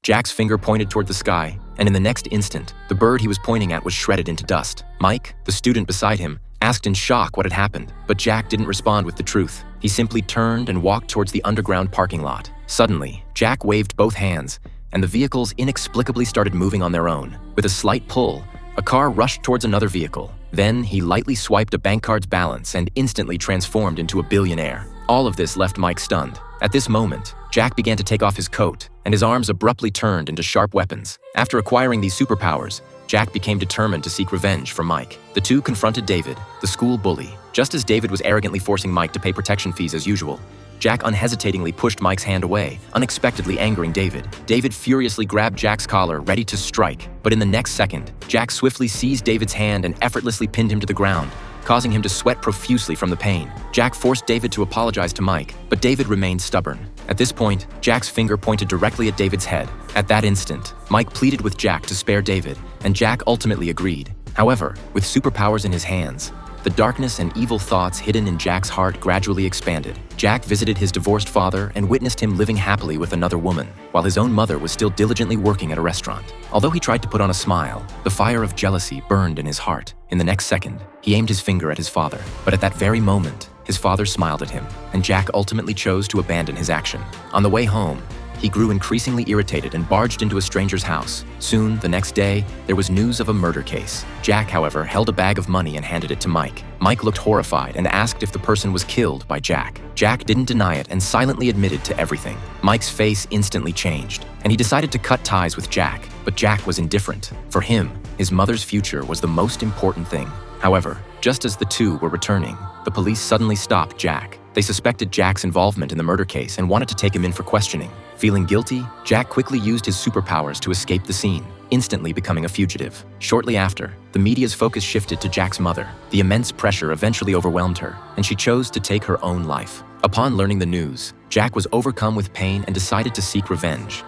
Jack's finger pointed toward the sky, and in the next instant, the bird he was pointing at was shredded into dust. Mike, the student beside him, asked in shock what had happened, but Jack didn't respond with the truth. He simply turned and walked towards the underground parking lot. Suddenly, Jack waved both hands, and the vehicles inexplicably started moving on their own. With a slight pull, a car rushed towards another vehicle. Then he lightly swiped a bank card's balance and instantly transformed into a billionaire. All of this left Mike stunned. At this moment, Jack began to take off his coat, and his arms abruptly turned into sharp weapons. After acquiring these superpowers, Jack became determined to seek revenge for Mike. The two confronted David, the school bully. Just as David was arrogantly forcing Mike to pay protection fees as usual, Jack unhesitatingly pushed Mike's hand away, unexpectedly angering David. David furiously grabbed Jack's collar, ready to strike. But in the next second, Jack swiftly seized David's hand and effortlessly pinned him to the ground, causing him to sweat profusely from the pain. Jack forced David to apologize to Mike, but David remained stubborn. At this point, Jack's finger pointed directly at David's head. At that instant, Mike pleaded with Jack to spare David, and Jack ultimately agreed. However, with superpowers in his hands, the darkness and evil thoughts hidden in Jack's heart gradually expanded. Jack visited his divorced father and witnessed him living happily with another woman, while his own mother was still diligently working at a restaurant. Although he tried to put on a smile, the fire of jealousy burned in his heart. In the next second, he aimed his finger at his father, but at that very moment, his father smiled at him, and Jack ultimately chose to abandon his action. On the way home, he grew increasingly irritated and barged into a stranger's house. Soon, the next day, there was news of a murder case. Jack, however, held a bag of money and handed it to Mike. Mike looked horrified and asked if the person was killed by Jack. Jack didn't deny it and silently admitted to everything. Mike's face instantly changed, and he decided to cut ties with Jack. But Jack was indifferent. For him, his mother's future was the most important thing. However, just as the two were returning, the police suddenly stopped Jack. They suspected Jack's involvement in the murder case and wanted to take him in for questioning. Feeling guilty, Jack quickly used his superpowers to escape the scene, instantly becoming a fugitive. Shortly after, the media's focus shifted to Jack's mother. The immense pressure eventually overwhelmed her, and she chose to take her own life. Upon learning the news, Jack was overcome with pain and decided to seek revenge.